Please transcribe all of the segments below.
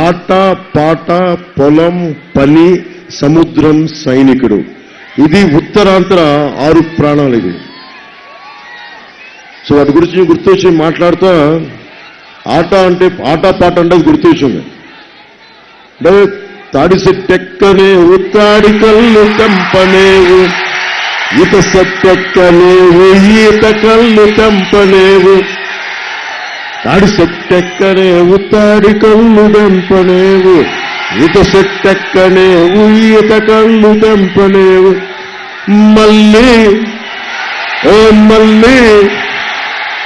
ఆట పాట పొలం పని సముద్రం సైనికుడు. ఇది ఉత్తరాంధ్ర 6 ప్రాణాలు ఇది. సో వాటి గురించి గుర్తొచ్చి మాట్లాడుతా ఆట అంటే ఆట పాట అంటే గుర్తొచ్చింది. అంటే తాడిసెట్టెక్కనేవు తాడి కళ్ళు కంపనేవు, ఈత సెట్టెక్కనేవు ఈత కళ్ళు కంపనేవు, తాడి సెట్టెక్కనేవు తాడి కళ్ళు దంపనేవు, ఈత సెట్టెక్కనేవు ఈత కళ్ళు దంపనేవు. మళ్ళీ ఓ మళ్ళీ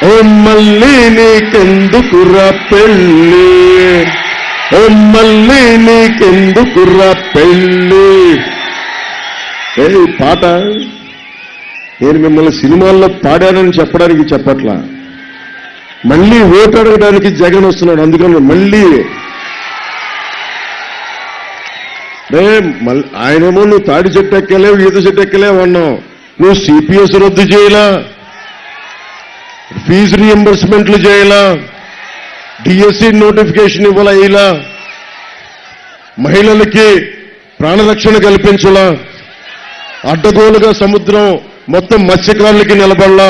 ఓ మళ్ళీ నీకెందుకురా పెళ్ళి, ఓ మళ్ళీ నీకెందుకురా పెళ్ళి. ఏ పాట నేను మిమ్మల్ని సినిమాల్లో పాడానని చెప్పడానికి చెప్పట్లా, మళ్ళీ ఓటు అడగడానికి జగన్ వస్తున్నాడు. అందుకని మళ్ళీ ఆయనేమో నువ్వు తాడి చెట్టు ఎక్కలేవు ఈత చెట్టు ఎక్కలేవు అన్నావు, నువ్వు సిపిఎస్ రద్దు చేయలా, ఫీజు రీఎంబర్స్మెంట్లు చేయాలా, డిఎస్సి నోటిఫికేషన్ ఇవ్వాలా, ఇలా మహిళలకి ప్రాణరక్షణ కల్పించాలా, అడ్డగోలుగా సముద్రం మొత్తం మత్స్యకారులకి నిలబడలా,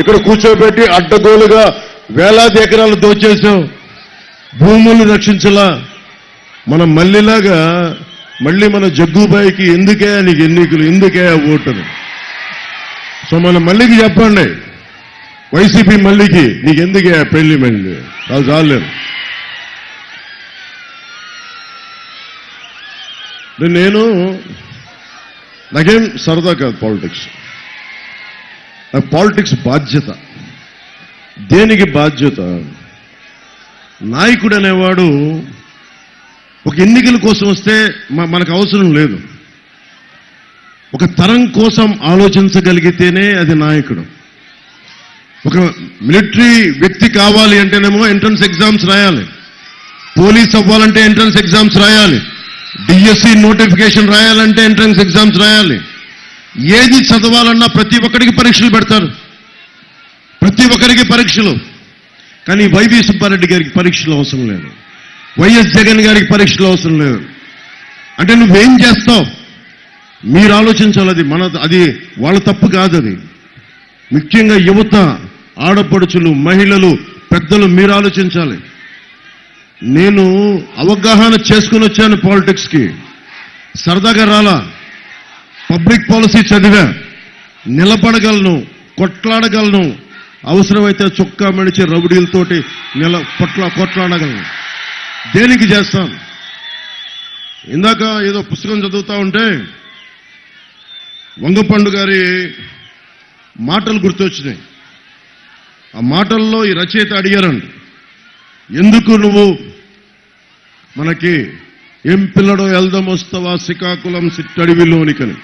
ఇక్కడ కూర్చోబెట్టి అడ్డగోలుగా వేలాది ఎకరాలు దోచేసాం, భూములను రక్షించలా. మనం మళ్ళీలాగా మళ్ళీ మన జగ్గుబాయికి ఎందుకే నీకు ఎన్నికలు, ఎందుకే ఓటును. సో మనం మళ్ళీకి చెప్పండి, వైసీపీ మళ్ళీకి నీకు ఎందుకే పెళ్లి మళ్ళీ వాళ్ళు చాలేదు. నేను నాకేం సరదా కాదు పాలిటిక్స్, పాలిటిక్స్ బాధ్యత. దేనికి బాధ్యత? నాయకుడు అనేవాడు ఒక ఎన్నికల కోసం వస్తే మనకు అవసరం లేదు, ఒక తరం కోసం ఆలోచించగలిగితేనే అది నాయకుడు. ఒక మిలిటరీ వ్యక్తి కావాలి అంటేనేమో ఎంట్రన్స్ ఎగ్జామ్స్ రాయాలి, పోలీస్ అవ్వాలంటే ఎంట్రన్స్ ఎగ్జామ్స్ రాయాలి, డిఎస్సి నోటిఫికేషన్ రాయాలంటే ఎంట్రన్స్ ఎగ్జామ్స్ రాయాలి. ఏది చదవాలన్నా ప్రతి ఒక్కరికి పరీక్షలు పెడతారు, ప్రతి ఒక్కరికి పరీక్షలు. కానీ వైవి సుబ్బారెడ్డి గారికి పరీక్షలు అవసరం లేదు, వైఎస్ జగన్ గారికి పరీక్షలు అవసరం లేదు. అంటే నువ్వేం చేస్తావు మీరు ఆలోచించాలి. అది వాళ్ళ తప్పు కాదు. అది ముఖ్యంగా యువత, ఆడపడుచులు, మహిళలు, పెద్దలు మీరు ఆలోచించాలి. నేను అవగాహన చేసుకుని వచ్చాను పాలిటిక్స్కి, సరదాగా రాలా. పబ్లిక్ పాలసీ చదివా, నిలబడగలను, కొట్లాడగలను, అవసరమైతే చొక్కా మడిచి రౌడీలతోటి కొట్లాడగలను. దేనికి చేస్తాను? ఇందాక ఏదో పుస్తకం చదువుతా ఉంటే వంగపండు గారి మాటలు గుర్తొచ్చినాయి. ఆ మాటల్లో ఈ రచయిత అడిగారండి, ఎందుకు నువ్వు మనకి ఏం పిల్లడో ఎల్దమొస్తవా శ్రీకాకుళం సిట్టడివిలోనికని.